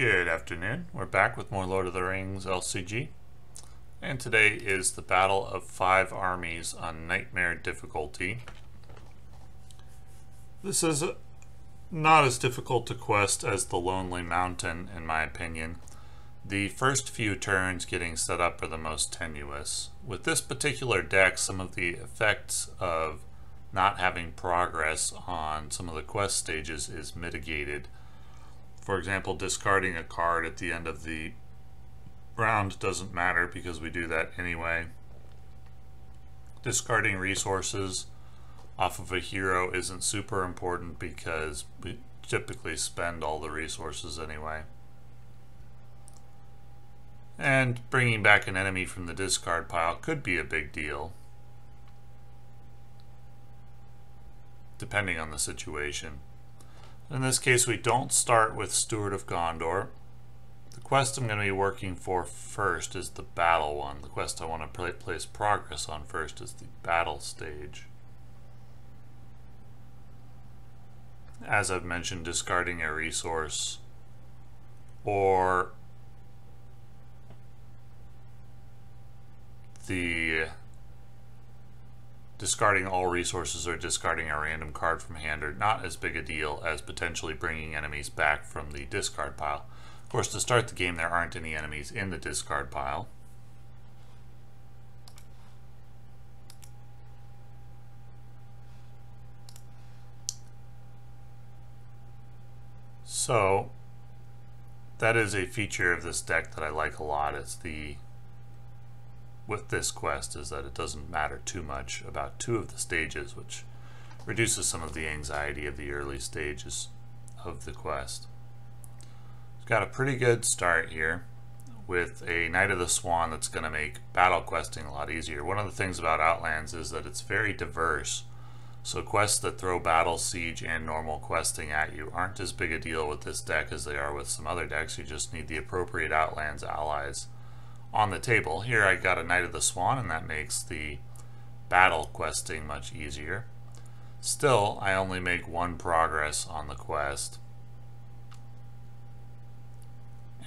Good afternoon. We're back with more Lord of the Rings LCG. And today is the Battle of Five Armies on Nightmare difficulty. This is not as difficult to quest as the Lonely Mountain, in my opinion. The first few turns getting set up are the most tenuous. With this particular deck, some of the effects of not having progress on some of the quest stages is mitigated. For example, discarding a card at the end of the round doesn't matter because we do that anyway. Discarding resources off of a hero isn't super important because we typically spend all the resources anyway. And bringing back an enemy from the discard pile could be a big deal, depending on the situation. In this case, we don't start with Steward of Gondor. The quest I'm going to be working for first is the battle one. The quest I want to place progress on first is the battle stage. As I've mentioned, discarding a resource or discarding all resources or discarding a random card from hand are not as big a deal as potentially bringing enemies back from the discard pile. Of course, to start the game, there aren't any enemies in the discard pile. So, that is a feature of this deck that I like a lot. It's with this quest is that it doesn't matter too much about two of the stages, which reduces some of the anxiety of the early stages of the quest. It's got a pretty good start here with a Knight of the Swan that's going to make battle questing a lot easier. One of the things about Outlands is that it's very diverse, so quests that throw battle, siege, and normal questing at you aren't as big a deal with this deck as they are with some other decks. You just need the appropriate Outlands allies on the table. Here I got a Knight of the Swan, and that makes the battle questing much easier. Still, I only make one progress on the quest.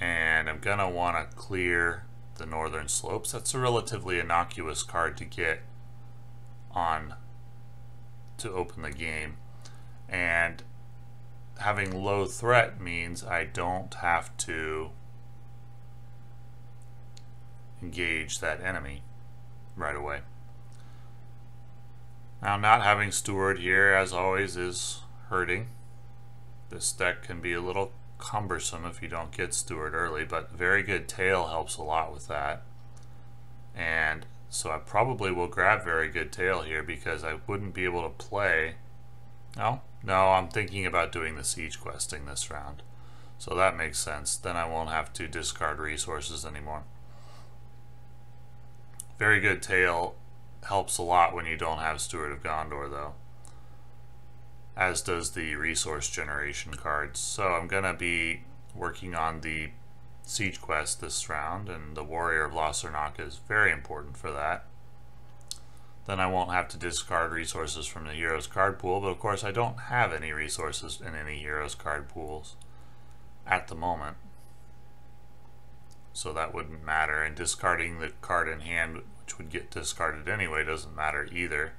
And I'm going to want to clear the Northern Slopes. That's a relatively innocuous card to get on to open the game. And having low threat means I don't have to engage that enemy right away. Now, not having Steward here, as always, is hurting. This deck can be a little cumbersome if you don't get Steward early, but Very Good Tail helps a lot with that. And so I probably will grab Very Good Tail here because I wouldn't be able to play. No, I'm thinking about doing the siege questing this round. So that makes sense. Then I won't have to discard resources anymore. Very Good Tail helps a lot when you don't have Steward of Gondor, though, as does the resource generation cards. So I'm going to be working on the siege quest this round, and the Warrior of Lossarnach is very important for that. Then I won't have to discard resources from the Heroes card pool, but of course I don't have any resources in any Heroes card pools at the moment, so that wouldn't matter, and discarding the card in hand, which would get discarded anyway, doesn't matter either.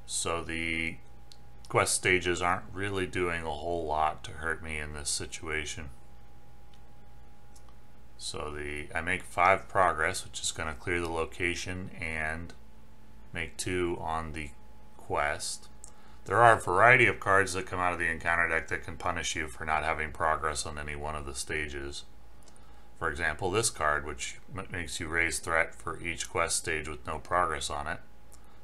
So the quest stages aren't really doing a whole lot to hurt me in this situation. So I make 5 progress, which is going to clear the location and make 2 on the quest. There are a variety of cards that come out of the encounter deck that can punish you for not having progress on any one of the stages. For example, this card, which makes you raise threat for each quest stage with no progress on it.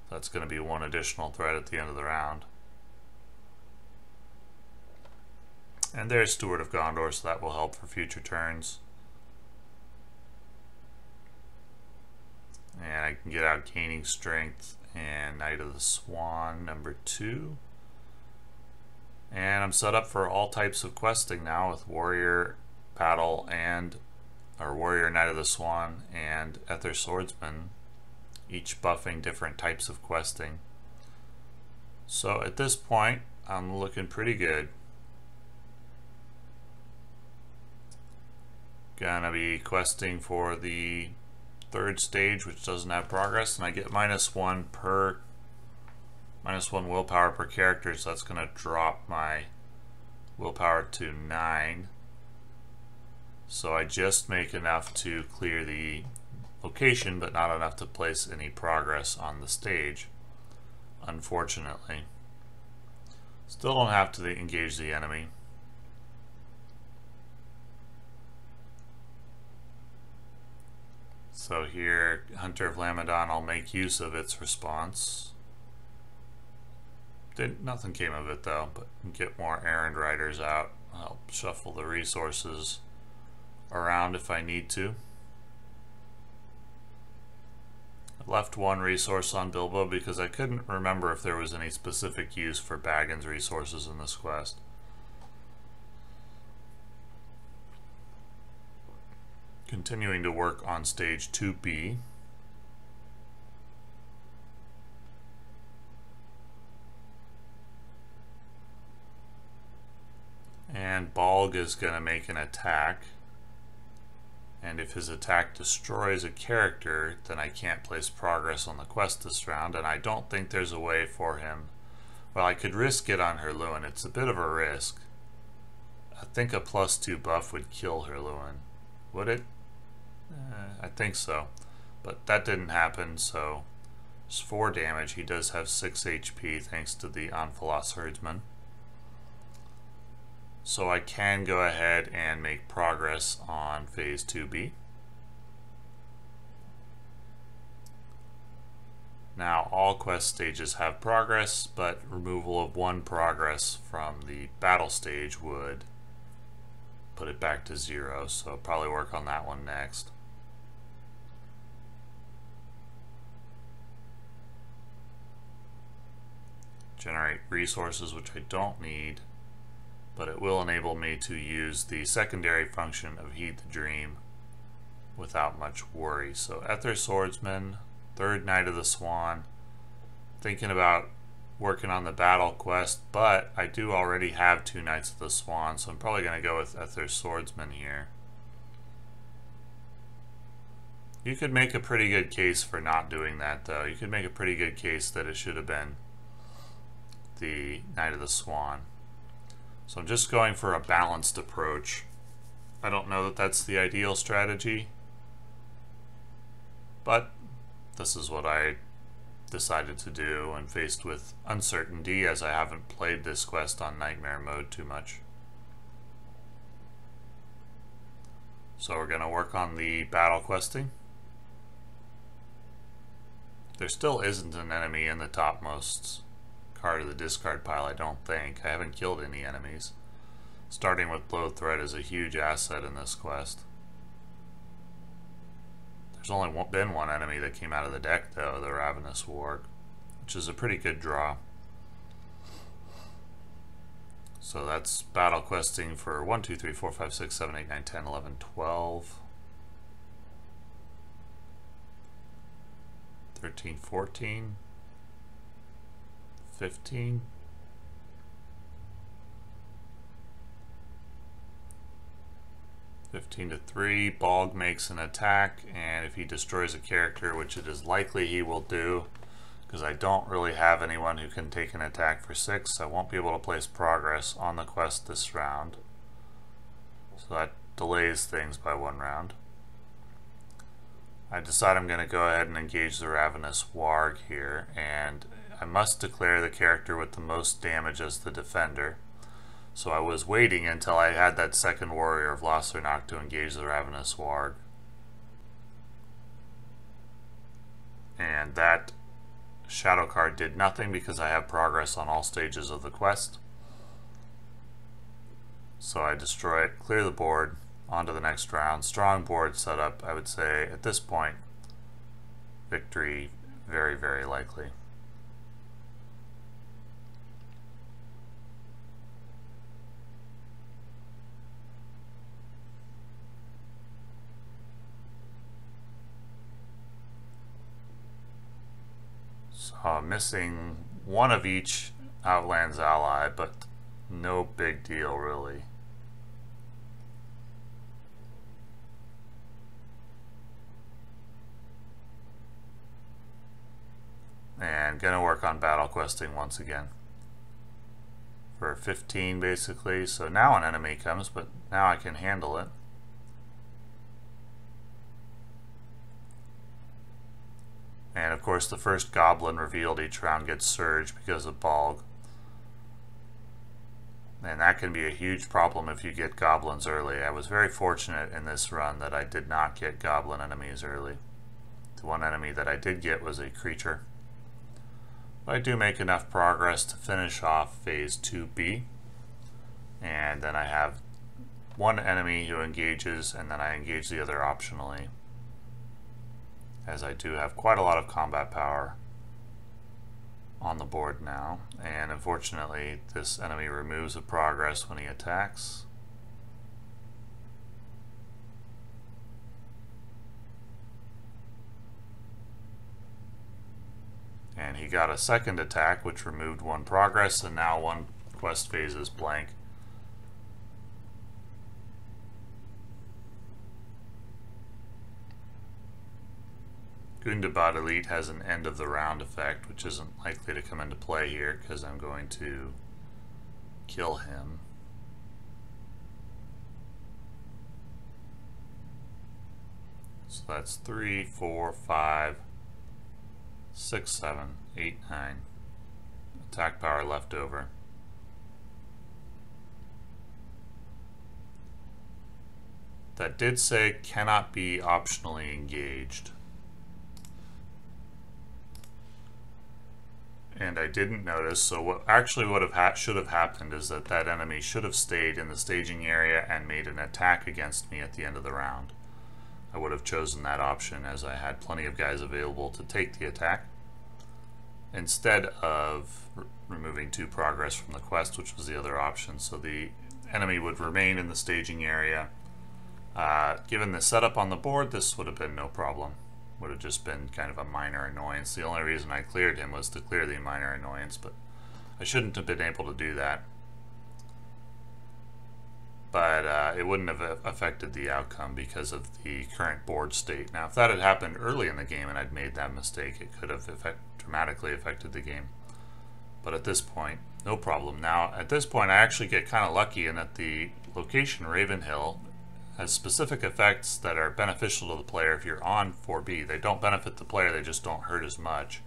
That's going to be 1 additional threat at the end of the round. And there's Steward of Gondor, so that will help for future turns. And I can get out Gaining Strength and Knight of the Swan, number 2. And I'm set up for all types of questing now with Warrior, Battle, Warrior, Knight of the Swan, and Ether Swordsman, each buffing different types of questing. So at this point, I'm looking pretty good. Gonna be questing for the third stage, which doesn't have progress, and I get -1 willpower per character, so that's gonna drop my willpower to 9. So I just make enough to clear the location, but not enough to place any progress on the stage, unfortunately. Still don't have to engage the enemy. So here, Hunter of Lamedon, I'll make use of its response. Nothing came of it though, but get more errand riders out. I'll shuffle the resources around if I need to. I left one resource on Bilbo because I couldn't remember if there was any specific use for Baggins resources in this quest. Continuing to work on stage 2B. And Bolg is going to make an attack. And if his attack destroys a character, then I can't place progress on the quest this round, and I don't think there's a way for him. Well, I could risk it on Herluin. It's a bit of a risk. I think a +2 buff would kill Herluin. Would it? I think so. But that didn't happen, so it's 4 damage. He does have 6 HP thanks to the Anfalas Herdsman. So I can go ahead and make progress on phase 2B. Now all quest stages have progress, but removal of 1 progress from the battle stage would put it back to 0, so I'll probably work on that one next. Generate resources, which I don't need, but it will enable me to use the secondary function of Heed the Dream without much worry. So Ether Swordsman, 3rd Knight of the Swan, thinking about working on the battle quest, but I do already have 2 Knights of the Swan, so I'm probably going to go with Ether Swordsman here. You could make a pretty good case for not doing that though. You could make a pretty good case that it should have been the Knight of the Swan. So I'm just going for a balanced approach. I don't know that that's the ideal strategy, but this is what I decided to do when faced with uncertainty, as I haven't played this quest on Nightmare mode too much. So we're going to work on the battle questing. There still isn't an enemy in the topmost card of the discard pile, I don't think. I haven't killed any enemies. Starting with Blow Thread is a huge asset in this quest. There's only been one enemy that came out of the deck though, the Ravenous Warg, which is a pretty good draw. So that's battle questing for 1, 2, 3, 4, 5, 6, 7, 8, 9, 10, 11, 12, 13, 14, 15, 15 to 3. Bolg makes an attack, and if he destroys a character, which it is likely he will do, because I don't really have anyone who can take an attack for 6, I won't be able to place progress on the quest this round. So that delays things by 1 round. I decide I'm going to go ahead and engage the Ravenous Warg here, and I must declare the character with the most damage as the defender. So I was waiting until I had that second Warrior of Lothernok to engage the Ravenous Warg. And that shadow card did nothing because I have progress on all stages of the quest. So I destroy it, clear the board, on to the next round. Strong board setup, I would say at this point. Victory very, very likely. So missing one of each Outlands ally, but no big deal really. I'm going to work on battle questing once again. For 15 basically, so now an enemy comes, but now I can handle it. And of course the first goblin revealed each round gets surged because of Bolg. And that can be a huge problem if you get goblins early. I was very fortunate in this run that I did not get goblin enemies early. The one enemy that I did get was a creature. But I do make enough progress to finish off phase 2B. And then I have one enemy who engages, and then I engage the other optionally, as I do have quite a lot of combat power on the board now. And unfortunately this enemy removes a progress when he attacks. And he got a second attack which removed one progress, and now one quest phase is blank. Gundabad Elite has an end of the round effect, which isn't likely to come into play here because I'm going to kill him. So that's 3, 4, 5, 6, 7, 8, 9. Attack power left over. That did say cannot be optionally engaged. And I didn't notice, so what actually should have happened is that that enemy should have stayed in the staging area and made an attack against me at the end of the round. I would have chosen that option as I had plenty of guys available to take the attack, instead of removing 2 progress from the quest, which was the other option. So the enemy would remain in the staging area. Given the setup on the board, this would have been no problem. Would have just been kind of a minor annoyance. The only reason I cleared him was to clear the minor annoyance, but I shouldn't have been able to do that. But it wouldn't have affected the outcome because of the current board state. Now, if that had happened early in the game and I'd made that mistake, it could have dramatically affected the game. But at this point, no problem. Now, at this point, I actually get kind of lucky in that the location Ravenhill has specific effects that are beneficial to the player if you're on 4B. They don't benefit the player, they just don't hurt as much.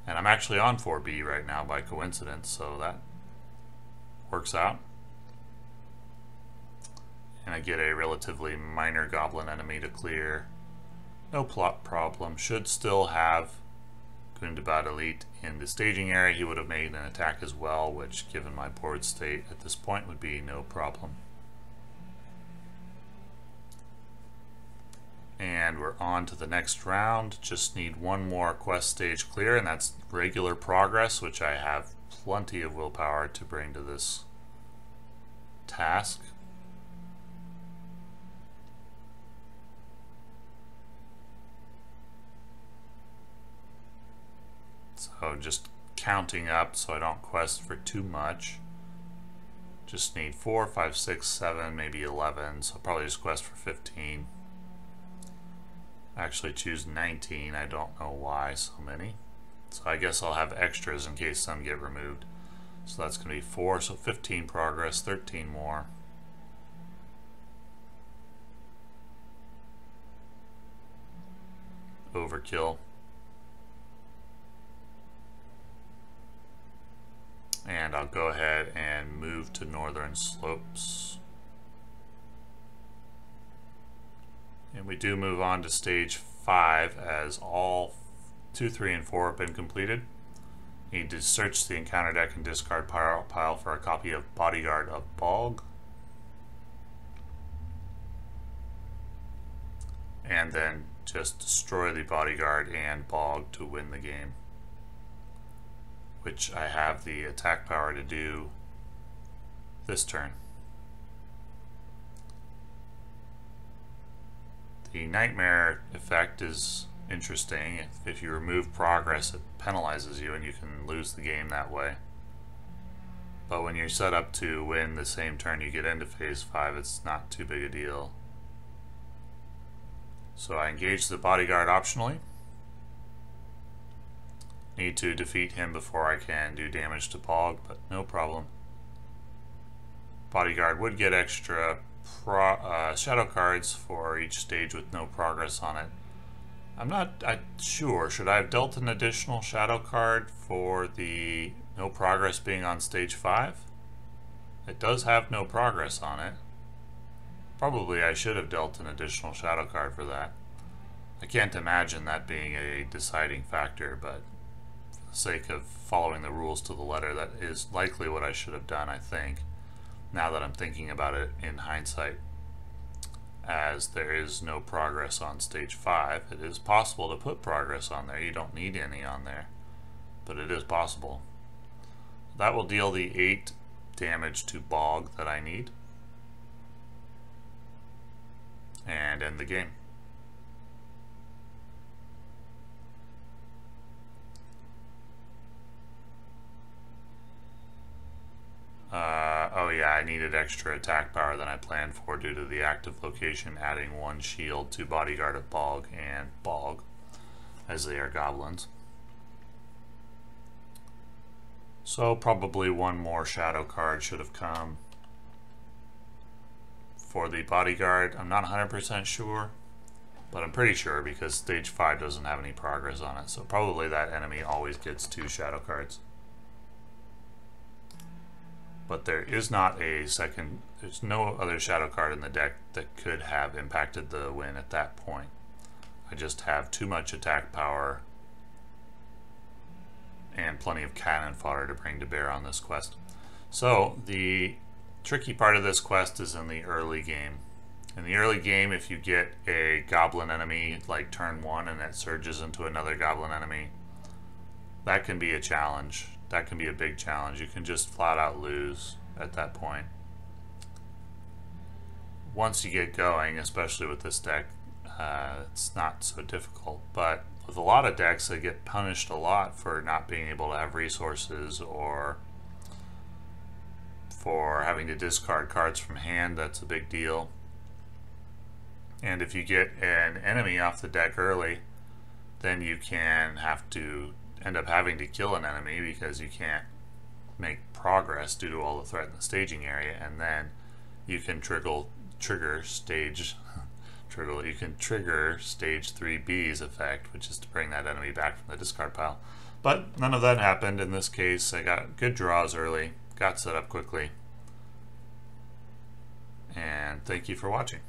And I'm actually on 4B right now by coincidence, so that works out. And I get a relatively minor goblin enemy to clear. No plot problem. Should still have Gundabad Elite in the staging area. He would have made an attack as well, which given my board state at this point would be no problem. And we're on to the next round. Just need one more quest stage clear, and that's regular progress, which I have plenty of willpower to bring to this task. So just counting up so I don't quest for too much. Just need 4, 5, 6, 7, maybe 11, so I'll probably just quest for 15. Actually choose 19, I don't know why so many. So I guess I'll have extras in case some get removed. So that's going to be 4, so 15 progress, 13 more. Overkill. And I'll go ahead and move to Northern Slopes. And we do move on to stage 5 as all 2, 3, and 4 have been completed. Need to search the encounter deck and discard pile for a copy of Bodyguard of Bolg. And then just destroy the Bodyguard and Bolg to win the game, which I have the attack power to do this turn. The Nightmare effect is interesting. If you remove progress, it penalizes you and you can lose the game that way. But when you're set up to win the same turn you get into phase 5, it's not too big a deal. So I engage the Bodyguard optionally. Need to defeat him before I can do damage to Bog, but no problem. Bodyguard would get extra shadow cards for each stage with no progress on it. I'm not sure. Should I have dealt an additional shadow card for the no progress being on stage 5? It does have no progress on it. Probably I should have dealt an additional shadow card for that. I can't imagine that being a deciding factor, but for the sake of following the rules to the letter, that is likely what I should have done, I think, now that I'm thinking about it in hindsight. As there is no progress on stage 5, it is possible to put progress on there. You don't need any on there, but it is possible. That will deal the 8 damage to Bog that I need and end the game. Oh yeah, I needed extra attack power than I planned for due to the active location adding 1 shield to Bodyguard of Bog and Bog, as they are goblins. So probably 1 more shadow card should have come for the Bodyguard. I'm not 100% sure, but I'm pretty sure because stage 5 doesn't have any progress on it, so probably that enemy always gets 2 shadow cards. But there is not a second, there's no other shadow card in the deck that could have impacted the win at that point. I just have too much attack power and plenty of cannon fodder to bring to bear on this quest. So the tricky part of this quest is in the early game. In the early game, if you get a goblin enemy like turn 1 and it surges into another goblin enemy, that can be a challenge. That can be a big challenge. You can just flat out lose at that point. Once you get going, especially with this deck, it's not so difficult. But with a lot of decks, they get punished a lot for not being able to have resources or for having to discard cards from hand. That's a big deal. And if you get an enemy off the deck early, then you can have to end up having to kill an enemy because you can't make progress due to all the threat in the staging area, and then you can trigger stage 3B's effect, which is to bring that enemy back from the discard pile. But none of that happened in this case. I got good draws early, got set up quickly, and thank you for watching.